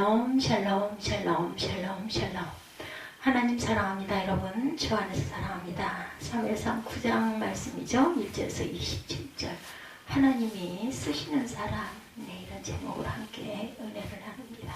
샬롬 샬롬 샬롬 샬롬 샬롬. 하나님 사랑합니다. 여러분 주 안에서 사랑합니다. 사무엘상 9장 말씀이죠. 1절에서 27절. 하나님이 쓰시는 사람, 이런 제목으로 함께 은혜를 나눕니다.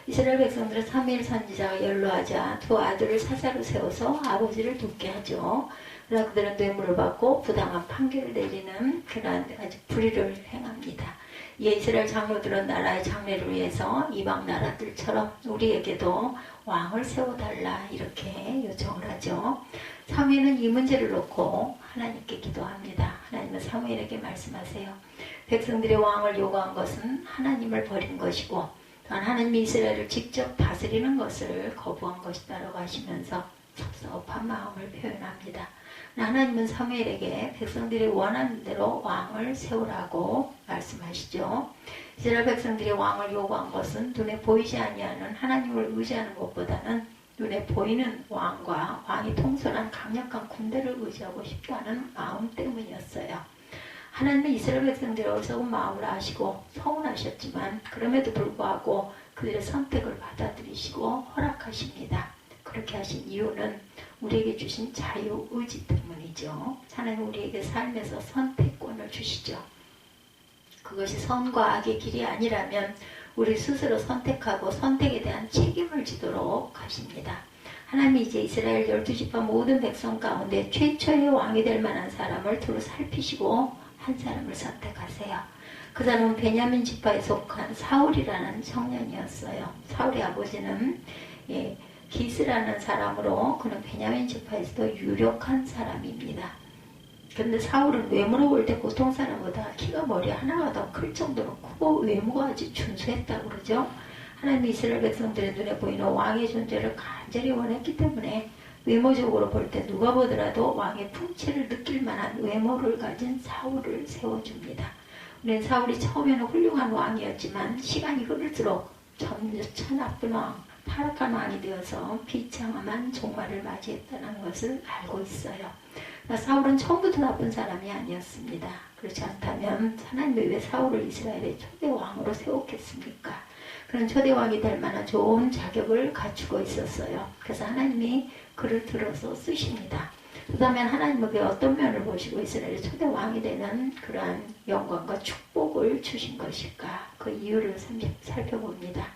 이스라엘 백성들은 사무엘 선지자가 연로하자 두 아들을 사사로 세워서 아버지를 돕게 하죠. 그러나 그들은 뇌물을 받고 부당한 판결을 내리는 그러한 아주 불의를 행합니다. 이에 이스라엘 장로들은 나라의 장래를 위해서 이방 나라들처럼 우리에게도 왕을 세워달라 이렇게 요청을 하죠. 사무엘은 이 문제를 놓고 하나님께 기도합니다. 하나님은 사무엘에게 말씀하세요. 백성들의 왕을 요구한 것은 하나님을 버린 것이고 또한 하나님이 이스라엘을 직접 다스리는 것을 거부한 것이다라고 하시면서 섭섭한 마음을 표현합니다. 하나님은 사무엘에게 백성들이 원하는 대로 왕을 세우라고 말씀하시죠. 이스라엘 백성들이 왕을 요구한 것은 눈에 보이지 아니하는 하나님을 의지하는 것보다는 눈에 보이는 왕과 왕이 통솔한 강력한 군대를 의지하고 싶다는 마음 때문이었어요. 하나님은 이스라엘 백성들의 어리석은 마음을 아시고 서운하셨지만 그럼에도 불구하고 그들의 선택을 받아들이시고 허락하십니다. 그렇게 하신 이유는 우리에게 주신 자유의지 때문이죠. 하나님 우리에게 삶에서 선택권을 주시죠. 그것이 선과 악의 길이 아니라면 우리 스스로 선택하고 선택에 대한 책임을 지도록 하십니다. 하나님이 이제 이스라엘 12지파 모든 백성 가운데 최초의 왕이 될 만한 사람을 두루 살피시고 한 사람을 선택하세요. 그 사람은 베냐민 지파에 속한 사울이라는 청년이었어요. 사울의 아버지는 기스라는 사람으로 그는 베냐민 지파에서도 유력한 사람입니다. 그런데 사울은 외모로 볼 때 보통 사람보다 키가 머리 하나가 더 클 정도로 크고 외모가 아주 준수했다고 그러죠. 하나님이 이스라엘 백성들의 눈에 보이는 왕의 존재를 간절히 원했기 때문에 외모적으로 볼 때 누가 보더라도 왕의 풍채를 느낄 만한 외모를 가진 사울을 세워줍니다. 우리는 사울이 처음에는 훌륭한 왕이었지만 시간이 흐를수록 점차 나쁜 왕, 타락한 왕이 되어서 비참한 종말을 맞이했다는 것을 알고 있어요. 사울은 처음부터 나쁜 사람이 아니었습니다. 그렇지 않다면 하나님이 왜 사울을 이스라엘의 초대 왕으로 세웠겠습니까? 그런 초대 왕이 될 만한 좋은 자격을 갖추고 있었어요. 그래서 하나님이 그를 들어서 쓰십니다. 그렇다면 하나님은 그 어떤 면을 보시고 이스라엘의 초대 왕이 되는 그러한 영광과 축복을 주신 것일까? 그 이유를 살펴봅니다.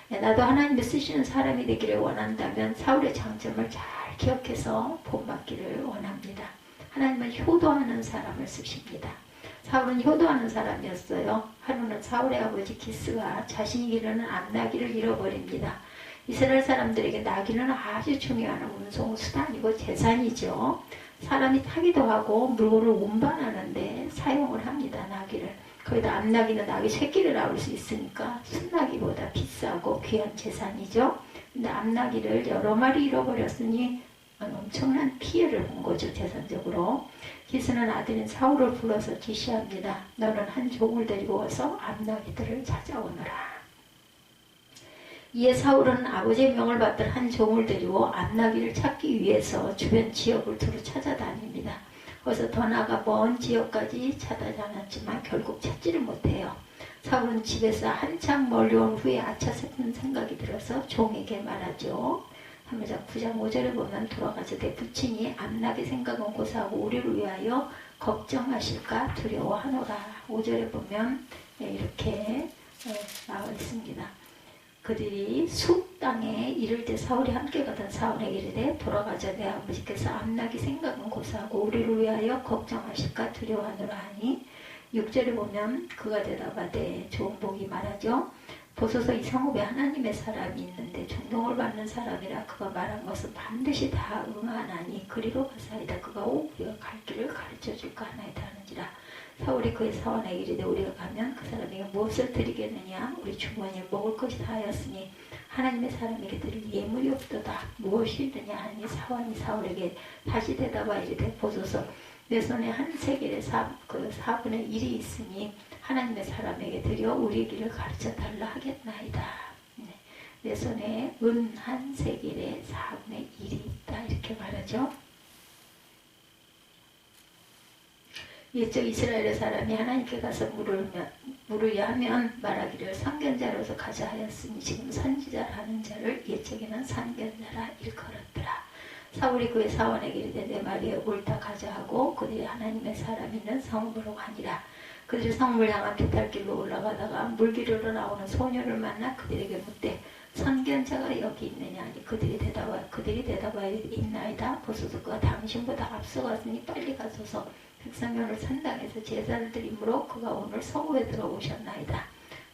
나도 하나님이 쓰시는 사람이 되기를 원한다면 사울의 장점을 잘 기억해서 본받기를 원합니다. 하나님은 효도하는 사람을 쓰십니다. 사울은 효도하는 사람이었어요. 하루는 사울의 아버지 기스가 자신이 기르는 암나귀를 잃어버립니다. 이스라엘 사람들에게 나귀는 아주 중요한 운송수단이고 재산이죠. 사람이 타기도 하고 물건을 운반하는데 사용을 합니다. 나귀를. 거기다 암나귀는 나귀 새끼를 낳을 수 있으니까 순나귀보다 비싸고 귀한 재산이죠. 근데 암나귀를 여러 마리 잃어버렸으니 엄청난 피해를 본 거죠. 재산적으로. 기스는 아들인 사울을 불러서 지시합니다. 너는 한 종을 데리고 와서 암나귀들을 찾아오너라. 이에 사울은 아버지의 명을 받들 한 종을 데리고 암나귀를 찾기 위해서 주변 지역을 두루 찾아다닙니다. 거기서 더 나아가 먼 지역까지 찾아다녔지만 결국 찾지를 못해요. 사울은 집에서 한참 멀리 온 후에 아차 싶은 생각이 들어서 종에게 말하죠. 사무엘상 9장 5절에 보면 돌아가서 내 부친이 암나귀 생각은 고사하고 우리를 위하여 걱정하실까 두려워하노라. 5절에 보면 이렇게 나와 있습니다. 그들이 숲 땅에 이를 때 사울이 함께 가던 사울에게 이르되 돌아가자 내 아버지께서 암나귀 생각은 고사하고 우리를 위하여 걱정하실까 두려워하노라 하니 6절에 보면 그가 대답하되 좋은 복이 말하죠. 보소서 이 성읍에 하나님의 사람이 있는데 존경을 받는 사람이라 그가 말한 것은 반드시 다 응하나니 그리로 가사이다. 그가 우리가 갈 길을 가르쳐줄까 하나이다 하는지라. 사울이 그의 사원에게 이르되 우리가 가면 그 사람에게 무엇을 드리겠느냐. 우리 주머니에 먹을 것이 다하였으니 하나님의 사람에게 드릴 예물이 없도다. 무엇이 있느냐 하니 사원이 사울에게 다시 대답하여 이르되 보소서 내 손에 한 세겔의 4분의 1이 있으니 하나님의 사람에게 드려 우리 길을 가르쳐 달라 하겠나이다. 내 손에 은 한 세겔의 4분의 1이 있다. 이렇게 말하죠. 옛적 이스라엘의 사람이 하나님께 가서 물으려 하면 말하기를 선견자로서 가자 하였으니 지금 선지자라 하는 자를 옛적에는 선견자라 일컬었더라. 사울이 그의 사원에게 이르되 내 말이 옳다 가자 하고 그들이 하나님의 사람 있는 성읍으로 가니라. 그들이 성읍을 향한 비탈길로 올라가다가 물길으로 나오는 소녀를 만나 그들에게 묻되 선견자가 여기 있느냐 하니 그들이 대답하여 있나이다. 보소서 그가 당신보다 앞서갔으니 빨리 가소서. 백성이 오늘 산당에서 제사를 드림으로 그가 오늘 성읍에 들어오셨나이다.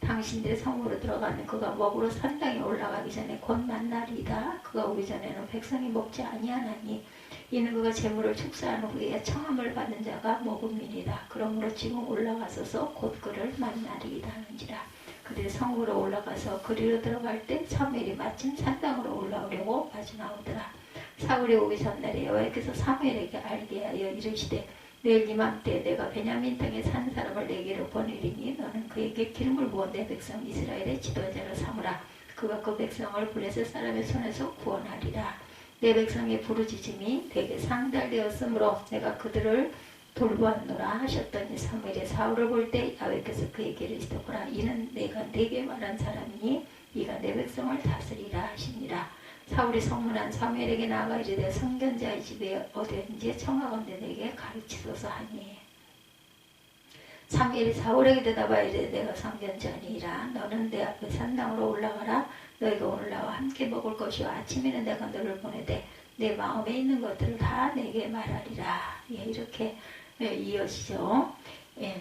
당신들의 성으로 들어가는 그가 먹으러 산당에 올라가기 전에 곧 만날이다. 그가 오기 전에는 백성이 먹지 아니하나니 이는 그가 재물을 축사한 후에 청함을 받은 자가 먹음이니라. 그러므로 지금 올라가서서 곧 그를 만날이다 하는지라. 그들이 성으로 올라가서 그리로 들어갈 때 사무엘이 마침 산당으로 올라오려고 빠져나오더라. 사울이 오기 전날에 여호와께서 사무엘에게 알게 하여 이르시되 내일 이맘때 내가 베냐민 땅에 산 사람을 내게로 보내리니 너는 그에게 기름을 부어 내 백성 이스라엘의 지도자를 삼으라. 그가 그 백성을 블레셋 사람의 손에서 구원하리라. 내 백성의 부르짖음이 내게 상달되었으므로 내가 그들을 돌보았노라 하셨더니 사무엘이 사울을 볼 때 야훼께서 그에게 이르시되 보라 이는 내가 네게 말한 사람이니 네가 내 백성을 다스리라 하시니라. 사울이 성문한 사무엘에게 나아가 이르되 선견자의 집에 어디든지 청하건대 내게 가르치소서 하니 사무엘이 사울에게 대답하여 이르되 내가 선견자니라. 너는 내 앞에 산당으로 올라가라. 너희가 오늘 나와 함께 먹을 것이요 아침에는 내가 너를 보내되 내 마음에 있는 것들을 다 내게 말하리라. 예, 이렇게 이어지죠. 예.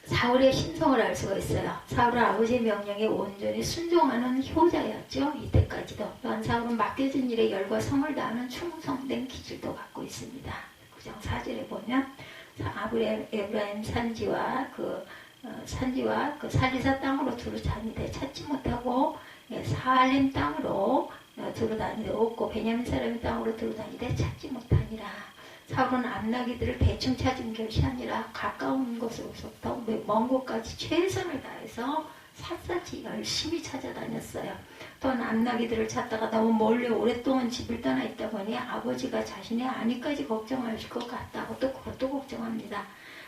사울의 신성을 알 수가 있어요. 사울은 아버지의 명령에 온전히 순종하는 효자였죠. 이때까지도. 또한 사울은 맡겨진 일에 열과 성을 다하는 충성된 기질도 갖고 있습니다. 9장 4절에 보면 에브라임 산지와 그 살리사 땅으로 두루 다니되 찾지 못하고 사알림 땅으로 두루 다니되 없고 베냐민 사람의 땅으로 두루 다니되 찾지 못하니라. 사울은 암나기들을 대충 찾은 것이 아니라 가까운 곳으로부터 먼 곳까지 최선을 다해서 샅샅이 열심히 찾아다녔어요. 또한 암나기들을 찾다가 너무 멀리 오랫동안 집을 떠나 있다 보니 아버지가 자신의 안위까지 걱정하실 것 같다고 또 그것도 걱정합니다.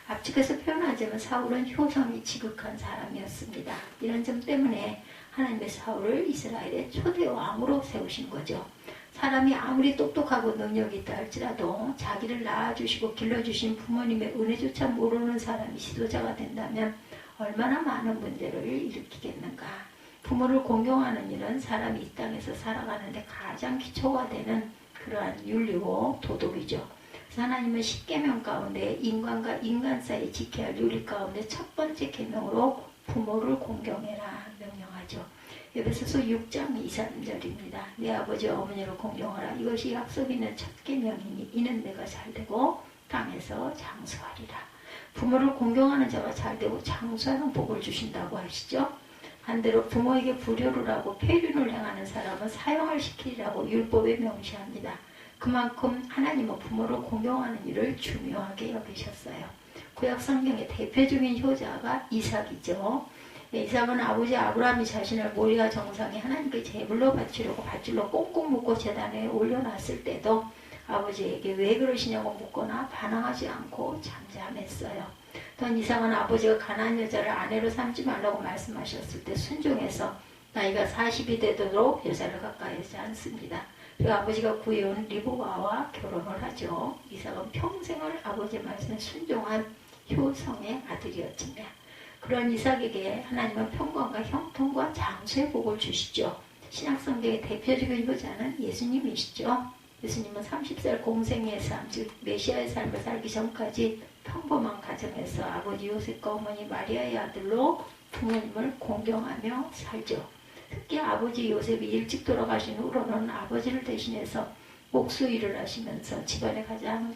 앞측에서 표현하자면 사울은 효성이 지극한 사람이었습니다. 이런 점 때문에 하나님의 사울을 이스라엘의 초대 왕으로 세우신 거죠. 사람이 아무리 똑똑하고 능력이 있다 할지라도 자기를 낳아주시고 길러주신 부모님의 은혜조차 모르는 사람이 지도자가 된다면 얼마나 많은 문제를 일으키겠는가. 부모를 공경하는 일은 사람이 이 땅에서 살아가는데 가장 기초가 되는 그러한 윤리고 도덕이죠. 하나님은 십계명 가운데 인간과 인간 사이 지켜야 할 윤리 가운데 첫 번째 계명으로 부모를 공경해라 명령하죠. 에베소서 6장 2, 3절입니다. 내 아버지 어머니를 공경하라. 이것이 약속 있는 첫 계명이니 이는 내가 잘되고 땅에서 장수하리라. 부모를 공경하는 자가 잘되고 장수하는 복을 주신다고 하시죠. 반대로 부모에게 불효를 하고 폐륜을 행하는 사람은 사형을 시키라고 율법에 명시합니다. 그만큼 하나님은 부모를 공경하는 일을 중요하게 여기셨어요. 구약 성경의 대표적인 효자가 이삭이죠. 이삭은 아버지 아브라함이 자신을 모리아 정상에 하나님께 제물로 바치려고 밧줄로 꽁꽁 묶고 제단에 올려놨을 때도 아버지에게 왜 그러시냐고 묻거나 반항하지 않고 잠잠했어요. 또한 이삭은 아버지가 가나안 여자를 아내로 삼지 말라고 말씀하셨을 때 순종해서 나이가 40이 되도록 여자를 가까이 하지 않습니다. 그리고 아버지가 구해온 리브가와 결혼을 하죠. 이삭은 평생을 아버지의 말씀에 순종한 효성의 아들이었지만 그런 이삭에게 하나님은 평강과 형통과 장수의 복을 주시죠. 신약성경의 대표적인 효자는 예수님이시죠. 예수님은 30살 공생의 삶, 즉 메시아의 삶을 살기 전까지 평범한 가정에서 아버지 요셉과 어머니 마리아의 아들로 부모님을 공경하며 살죠. 특히 아버지 요셉이 일찍 돌아가신 후로는 아버지를 대신해서 목수일을 하시면서 집안의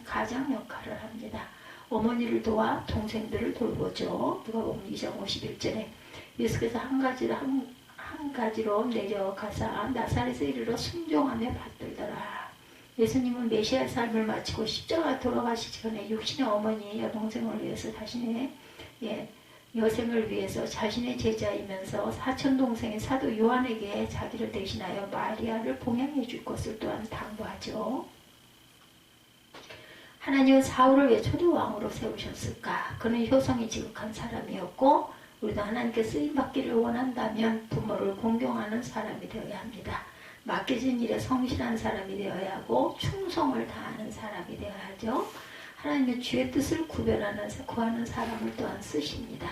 가장 역할을 합니다. 어머니를 도와 동생들을 돌보죠. 누가복음 2장 51절에 예수께서 한 가지로 내려가사 나사렛에 이르러 순종하며 받들더라. 예수님은 메시아의 삶을 마치고 십자가 돌아가시기 전에 육신의 어머니 여동생을 위해서 자신의 여생을 위해서 자신의 제자이면서 사촌동생의 사도 요한에게 자기를 대신하여 마리아를 봉양해 줄 것을 또한 당부하죠. 하나님은 사울을 왜 초대왕으로 세우셨을까? 그는 효성이 지극한 사람이었고 우리도 하나님께 쓰임받기를 원한다면 부모를 공경하는 사람이 되어야 합니다. 맡겨진 일에 성실한 사람이 되어야 하고 충성을 다하는 사람이 되어야 하죠. 하나님의 주의 뜻을 구하는 사람을 또한 쓰십니다.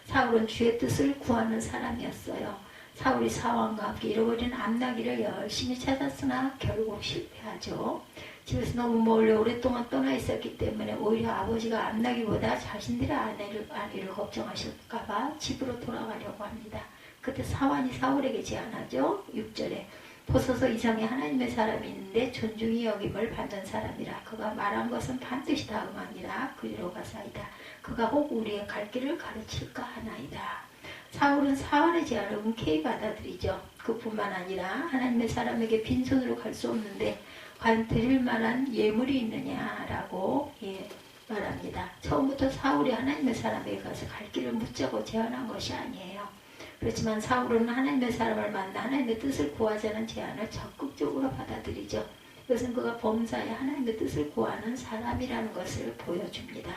사울은 주의 뜻을 구하는 사람이었어요. 사울이 사왕과 함께 잃어버린 암나귀를 열심히 찾았으나 결국 실패하죠. 집에서 너무 멀리 오랫동안 떠나 있었기 때문에 오히려 아버지가 암나귀보다 자신들의 아내를 걱정하실까봐 집으로 돌아가려고 합니다. 그때 사환이 사울에게 제안하죠. 6절에 보소서 이 성에 하나님의 사람이 있는데 존중이 여김을 받는 사람이라. 그가 말한 것은 반드시 다 응하니라. 그리로 가사이다. 그가 혹 우리의 갈 길을 가르칠까 하나이다. 사울은 사환의 제안을 흔쾌히 받아들이죠. 그뿐만 아니라 하나님의 사람에게 빈손으로 갈 수 없는데 과연 드릴 만한 예물이 있느냐라고 말합니다. 처음부터 사울이 하나님의 사람에게 가서 갈 길을 묻자고 제안한 것이 아니에요. 그렇지만 사울은 하나님의 사람을 만나 하나님의 뜻을 구하자는 제안을 적극적으로 받아들이죠. 이것은 그가 범사에 하나님의 뜻을 구하는 사람이라는 것을 보여줍니다.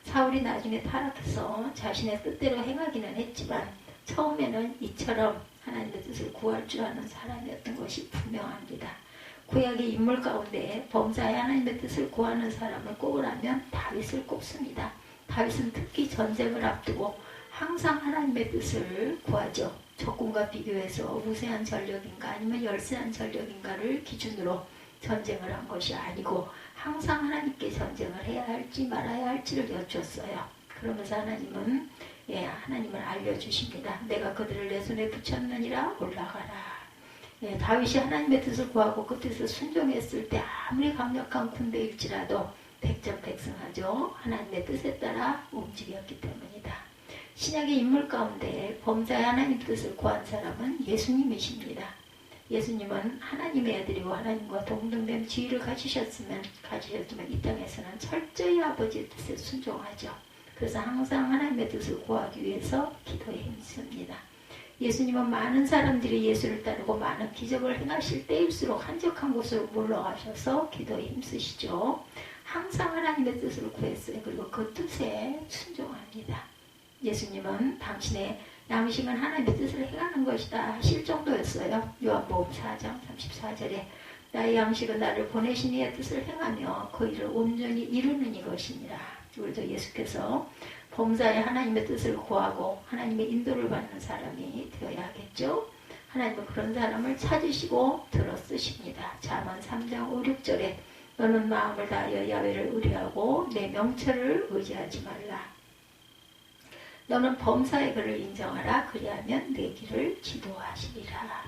사울이 나중에 타락해서 자신의 뜻대로 행하기는 했지만 처음에는 이처럼 하나님의 뜻을 구할 줄 아는 사람이었던 것이 분명합니다. 구약의 인물 가운데 범사에 하나님의 뜻을 구하는 사람을 꼽으라면 다윗을 꼽습니다. 다윗은 특히 전쟁을 앞두고 항상 하나님의 뜻을 구하죠. 적군과 비교해서 우세한 전력인가 아니면 열세한 전력인가를 기준으로 전쟁을 한 것이 아니고 항상 하나님께 전쟁을 해야 할지 말아야 할지를 여쭈었어요. 그러면서 하나님을 알려주십니다. 내가 그들을 내 손에 붙였느니라 올라가라. 다윗이 하나님의 뜻을 구하고 그 뜻을 순종했을 때 아무리 강력한 군대일지라도 백전백승하죠. 하나님의 뜻에 따라 움직였기 때문이다. 신약의 인물 가운데 범사에 하나님 뜻을 구한 사람은 예수님이십니다. 예수님은 하나님의 아들이고 하나님과 동등된 지위를 가지셨지만 이 땅에서는 철저히 아버지의 뜻에 순종하죠. 그래서 항상 하나님의 뜻을 구하기 위해서 기도에 힘씁니다. 예수님은 많은 사람들이 예수를 따르고 많은 기적을 행하실 때일수록 한적한 곳으로 물러가셔서 기도에 힘쓰시죠. 항상 하나님의 뜻을 구했어요. 그리고 그 뜻에 순종합니다. 예수님은 당신의 양식은 하나님의 뜻을 행하는 것이다 하실 정도였어요. 요한복음 4장 34절에 나의 양식은 나를 보내신 이의 뜻을 행하며 그 일을 온전히 이루는 이것이니라. 우리도 예수께서 범사에 하나님의 뜻을 구하고 하나님의 인도를 받는 사람이 되어야겠죠. 하나님은 그런 사람을 찾으시고 들어 쓰십니다. 잠언 3장 5, 6절에 너는 마음을 다하여 야훼를 의뢰하고 내 명철을 의지하지 말라. 너는 범사의 그를 인정하라. 그리하면 내 길을 지도하시리라.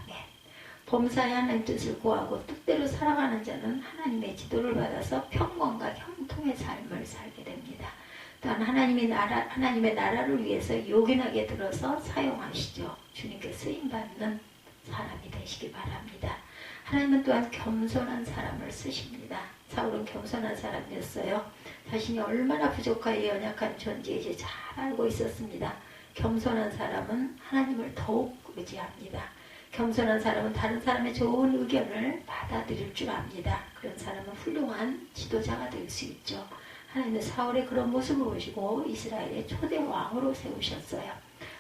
범사에 하나님 뜻을 구하고 뜻대로 살아가는 자는 하나님의 지도를 받아서 평강과 형통의 삶을 살게 됩니다. 또한 하나님의 나라를 위해서 요긴하게 들어서 사용하시죠. 주님께 쓰임받는 사람이 되시기 바랍니다. 하나님은 또한 겸손한 사람을 쓰십니다. 사울은 겸손한 사람이었어요. 자신이 얼마나 부족하여 연약한 존재인지 잘 알고 있었습니다. 겸손한 사람은 하나님을 더욱 의지합니다. 겸손한 사람은 다른 사람의 좋은 의견을 받아들일 줄 압니다. 그런 사람은 훌륭한 지도자가 될 수 있죠. 하나님은 사울의 그런 모습을 보시고 이스라엘의 초대 왕으로 세우셨어요.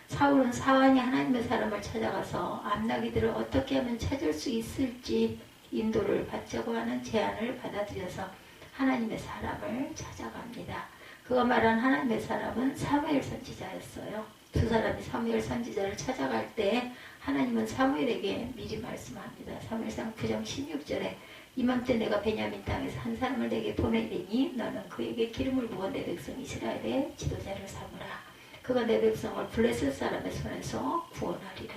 사울은 사환이 하나님의 사람을 찾아가서 암나귀들을 어떻게 하면 찾을 수 있을지 인도를 받자고 하는 제안을 받아들여서 하나님의 사람을 찾아갑니다. 그가 말한 하나님의 사람은 사무엘 선지자였어요. 두 사람이 사무엘 선지자를 찾아갈 때 하나님은 사무엘에게 미리 말씀합니다. 사무엘상 9장 16절에 이맘때 내가 베냐민 땅에서 한 사람을 내게 보내리니 너는 그에게 기름을 부어 내 백성 이스라엘의 지도자를 삼으라. 그가 내 백성을 블레셋 사람의 손에서 구원하리라.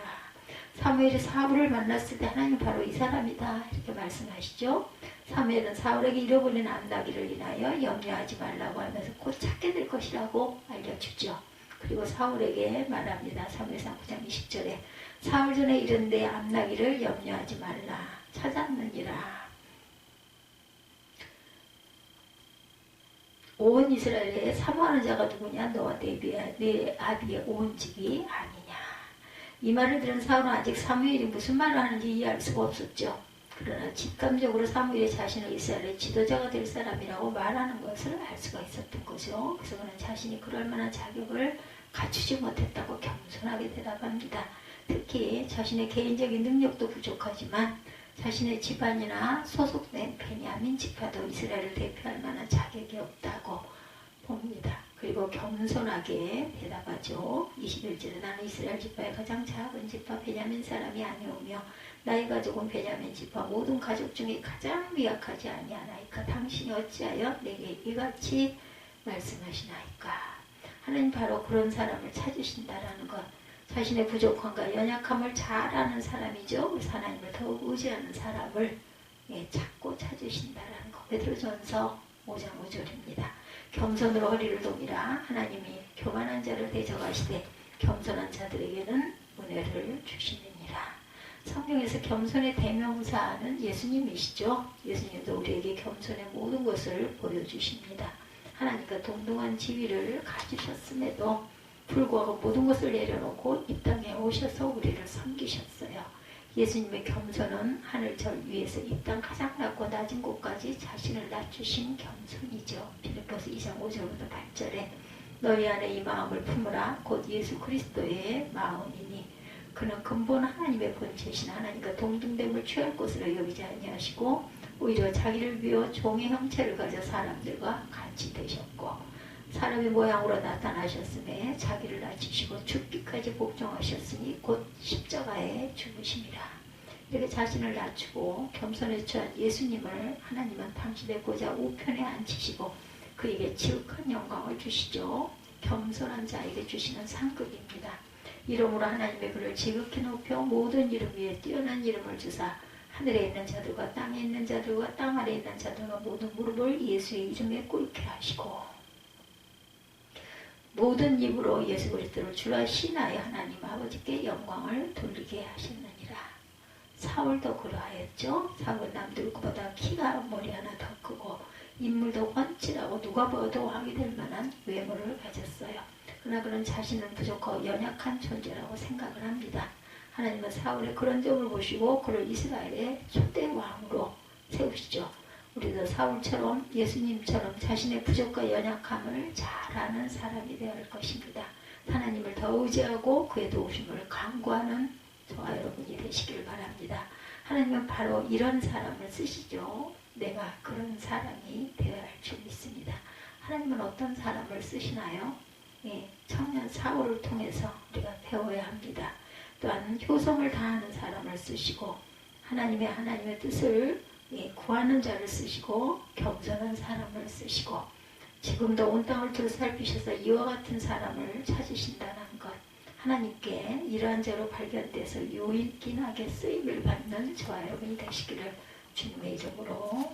사무엘이 사울을 만났을 때 하나님 바로 이 사람이다 이렇게 말씀하시죠. 사무엘은 사울에게 잃어버린 암나귀를 인하여 염려하지 말라고 하면서 곧 찾게 될 것이라고 알려주죠. 그리고 사울에게 말합니다. 사무엘상 9장 20절에 사울 전에 이른데 암나귀를 염려하지 말라. 찾았느니라. 온 이스라엘에 사모하는 자가 누구냐? 너와 네 아비의 온 집이 아니냐. 이 말을 들은 사울은 아직 사무엘이 무슨 말을 하는지 이해할 수가 없었죠. 그러나 직감적으로 사무엘이 자신을 이스라엘의 지도자가 될 사람이라고 말하는 것을 알 수가 있었던 거죠. 그래서 그는 자신이 그럴 만한 자격을 갖추지 못했다고 겸손하게 대답합니다. 특히 자신의 개인적인 능력도 부족하지만 자신의 집안이나 소속된 베냐민 지파도 이스라엘을 대표할 만한 자격이 없다고 봅니다. 그리고 겸손하게 대답하죠. 21절에 나는 이스라엘 지파의 가장 작은 지파 베냐민 사람이 아니오며 나의 가족은 베냐민 지파 모든 가족 중에 가장 미약하지 아니하나이까 당신이 어찌하여 내게 이같이 말씀하시나이까. 하나님 바로 그런 사람을 찾으신다라는 것, 자신의 부족함과 연약함을 잘 아는 사람이죠. 그래서 하나님을 더욱 의지하는 사람을 찾고 찾으신다라는 것. 베드로전서 5장 5절입니다. 겸손으로 허리를 동이라 하나님이 교만한 자를 대적하시되 겸손한 자들에게는 은혜를 주시느니라. 성경에서 겸손의 대명사는 예수님이시죠. 예수님도 우리에게 겸손의 모든 것을 보여주십니다. 하나님과 동등한 지위를 가지셨음에도 불구하고 모든 것을 내려놓고 이 땅에 오셔서 우리를 섬기셨어요. 예수님의 겸손은 하늘절 위에서 이 땅 가장 낮고 낮은 곳까지 자신을 낮추신 겸손이죠. 빌립보서 2장 5절부터 8절에 너희 안에 이 마음을 품으라 곧 예수 그리스도의 마음이니 그는 근본 하나님의 본체신 하나님과 동등됨을 취할 것으로 여기지 아니하시고 오히려 자기를 비워 종의 형체를 가져 사람들과 같이 되셨고 사람의 모양으로 나타나셨음에 자기를 낮추시고 죽기까지 복종하셨으니 곧 십자가에 죽으심이라. 이렇게 자신을 낮추고 겸손에 처한 예수님을 하나님은 당신의 보좌 우편에 앉히시고 그에게 지극한 영광을 주시죠. 겸손한 자에게 주시는 상급입니다. 이름으로 하나님의 그를 지극히 높여 모든 이름 위에 뛰어난 이름을 주사 하늘에 있는 자들과 땅에 있는 자들과 땅 아래에 있는 자들과 모든 무릎을 예수의 이름에 꿇게 하시고 모든 입으로 예수 그리스도를 주라 신하여 하나님 아버지께 영광을 돌리게 하셨느니라. 사울도 그러하였죠. 사울은 남들보다 키가 머리 하나 더 크고 인물도 훤칠하고 누가 봐도 왕이 될 만한 외모를 가졌어요. 그러나 그는 자신은 부족하고 연약한 존재라고 생각을 합니다. 하나님은 사울의 그런 점을 보시고 그를 이스라엘의 초대 왕으로 세우시죠. 우리도 사울처럼 예수님처럼 자신의 부족과 연약함을 잘 아는 사람이 되어야 할 것입니다. 하나님을 더 의지하고 그의 도우심을 간구하는 저와 여러분이 되시길 바랍니다. 하나님은 바로 이런 사람을 쓰시죠. 내가 그런 사람이 되어야 할 줄 믿습니다. 하나님은 어떤 사람을 쓰시나요? 청년 사울을 통해서 우리가 배워야 합니다. 또한 효성을 다하는 사람을 쓰시고 하나님의 뜻을 구하는 자를 쓰시고 겸손한 사람을 쓰시고 지금도 온 땅을 둘살피셔서 이와 같은 사람을 찾으신다는 것, 하나님께 이러한 자로 발견돼서 유익긴하게 쓰임을 받는 저와 여러분이 되시기를 주님의 이름으로